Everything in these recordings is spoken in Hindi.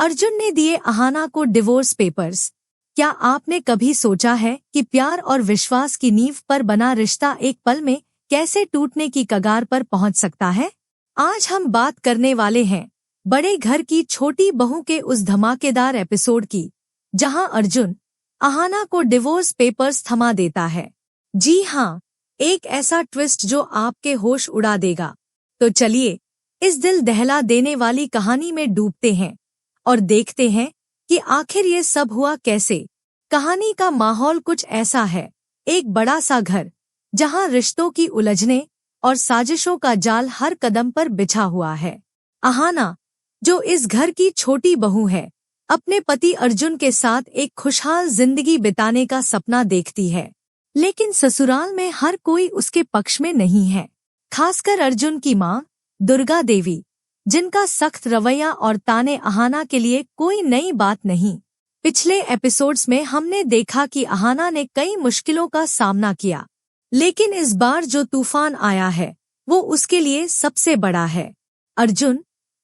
अर्जुन ने दिए अहाना को डिवोर्स पेपर्स। क्या आपने कभी सोचा है कि प्यार और विश्वास की नींव पर बना रिश्ता एक पल में कैसे टूटने की कगार पर पहुंच सकता है? आज हम बात करने वाले हैं बड़े घर की छोटी बहू के उस धमाकेदार एपिसोड की, जहां अर्जुन अहाना को डिवोर्स पेपर्स थमा देता है। जी हाँ, एक ऐसा ट्विस्ट जो आपके होश उड़ा देगा। तो चलिए इस दिल दहला देने वाली कहानी में डूबते हैं और देखते हैं कि आखिर ये सब हुआ कैसे। कहानी का माहौल कुछ ऐसा है, एक बड़ा सा घर जहां रिश्तों की उलझने और साजिशों का जाल हर कदम पर बिछा हुआ है। अहाना, जो इस घर की छोटी बहू है, अपने पति अर्जुन के साथ एक खुशहाल जिंदगी बिताने का सपना देखती है, लेकिन ससुराल में हर कोई उसके पक्ष में नहीं है। खासकर अर्जुन की मां दुर्गा देवी, जिनका सख्त रवैया और ताने अहाना के लिए कोई नई बात नहीं। पिछले एपिसोड्स में हमने देखा कि अहाना ने कई मुश्किलों का सामना किया, लेकिन इस बार जो तूफान आया है वो उसके लिए सबसे बड़ा है। अर्जुन,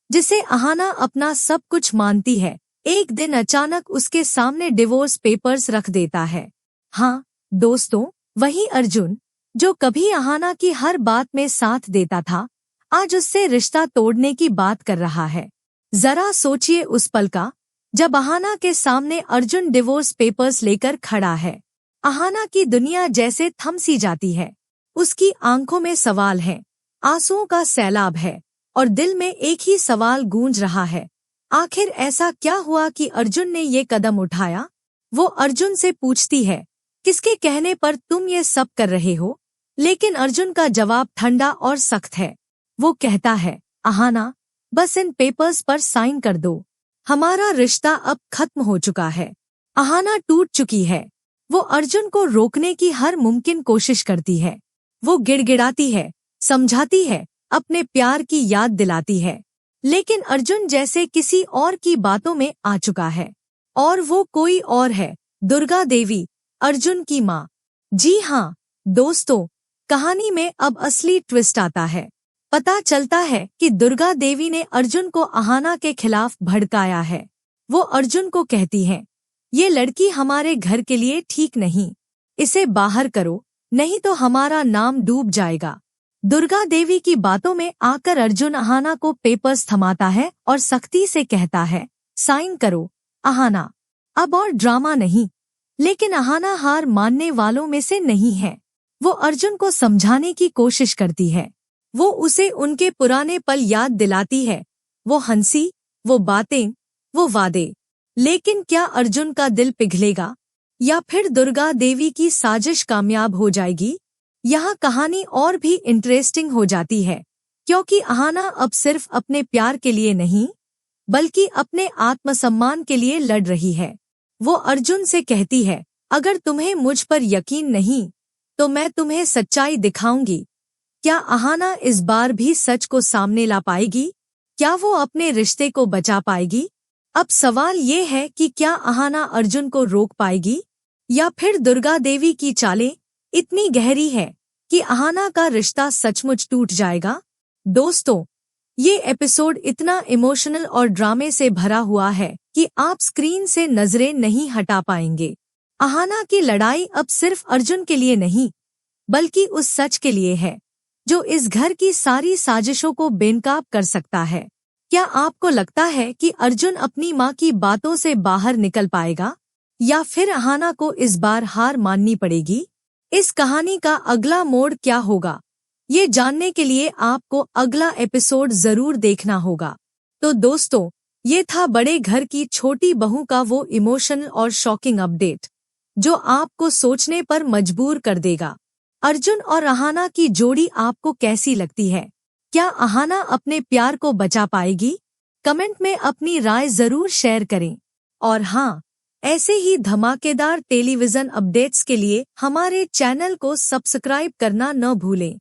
जिसे अहाना अपना सब कुछ मानती है, एक दिन अचानक उसके सामने डिवोर्स पेपर्स रख देता है। हाँ दोस्तों, वही अर्जुन जो कभी अहाना की हर बात में साथ देता था, आज उससे रिश्ता तोड़ने की बात कर रहा है। जरा सोचिए उस पल का, जब अहाना के सामने अर्जुन डिवोर्स पेपर्स लेकर खड़ा है। अहाना की दुनिया जैसे थम सी जाती है। उसकी आंखों में सवाल है, आंसुओं का सैलाब है और दिल में एक ही सवाल गूंज रहा है, आखिर ऐसा क्या हुआ कि अर्जुन ने ये कदम उठाया? वो अर्जुन से पूछती है, किसके कहने पर तुम ये सब कर रहे हो? लेकिन अर्जुन का जवाब ठंडा और सख्त है। वो कहता है, अहाना, बस इन पेपर्स पर साइन कर दो। हमारा रिश्ता अब खत्म हो चुका है। अहाना टूट चुकी है। वो अर्जुन को रोकने की हर मुमकिन कोशिश करती है। वो गिड़गिड़ाती है, समझाती है, अपने प्यार की याद दिलाती है, लेकिन अर्जुन जैसे किसी और की बातों में आ चुका है। और वो कोई और है, दुर्गा देवी, अर्जुन की माँ। जी हाँ दोस्तों, कहानी में अब असली ट्विस्ट आता है। पता चलता है कि दुर्गा देवी ने अर्जुन को अहाना के खिलाफ भड़काया है। वो अर्जुन को कहती है, ये लड़की हमारे घर के लिए ठीक नहीं, इसे बाहर करो, नहीं तो हमारा नाम डूब जाएगा। दुर्गा देवी की बातों में आकर अर्जुन अहाना को पेपर्स थमाता है और सख्ती से कहता है, साइन करो अहाना, अब और ड्रामा नहीं। लेकिन अहाना हार मानने वालों में से नहीं है। वो अर्जुन को समझाने की कोशिश करती है। वो उसे उनके पुराने पल याद दिलाती है, वो हंसी, वो बातें, वो वादे। लेकिन क्या अर्जुन का दिल पिघलेगा या फिर दुर्गा देवी की साजिश कामयाब हो जाएगी? यहाँ कहानी और भी इंटरेस्टिंग हो जाती है, क्योंकि अहाना अब सिर्फ अपने प्यार के लिए नहीं, बल्कि अपने आत्मसम्मान के लिए लड़ रही है। वो अर्जुन से कहती है, अगर तुम्हें मुझ पर यकीन नहीं तो मैं तुम्हें सच्चाई दिखाऊंगी। क्या अहाना इस बार भी सच को सामने ला पाएगी? क्या वो अपने रिश्ते को बचा पाएगी? अब सवाल ये है कि क्या अहाना अर्जुन को रोक पाएगी, या फिर दुर्गा देवी की चालें इतनी गहरी है कि अहाना का रिश्ता सचमुच टूट जाएगा? दोस्तों, ये एपिसोड इतना इमोशनल और ड्रामे से भरा हुआ है कि आप स्क्रीन से नजरें नहीं हटा पाएंगे। अहाना की लड़ाई अब सिर्फ अर्जुन के लिए नहीं, बल्कि उस सच के लिए है जो इस घर की सारी साजिशों को बेनकाब कर सकता है। क्या आपको लगता है कि अर्जुन अपनी माँ की बातों से बाहर निकल पाएगा, या फिर अहाना को इस बार हार माननी पड़ेगी? इस कहानी का अगला मोड़ क्या होगा, ये जानने के लिए आपको अगला एपिसोड जरूर देखना होगा। तो दोस्तों, ये था बड़े घर की छोटी बहू का वो इमोशनल और शॉकिंग अपडेट जो आपको सोचने पर मजबूर कर देगा। अर्जुन और अहाना की जोड़ी आपको कैसी लगती है? क्या अहाना अपने प्यार को बचा पाएगी? कमेंट में अपनी राय जरूर शेयर करें। और हाँ, ऐसे ही धमाकेदार टेलीविजन अपडेट्स के लिए हमारे चैनल को सब्सक्राइब करना न भूलें।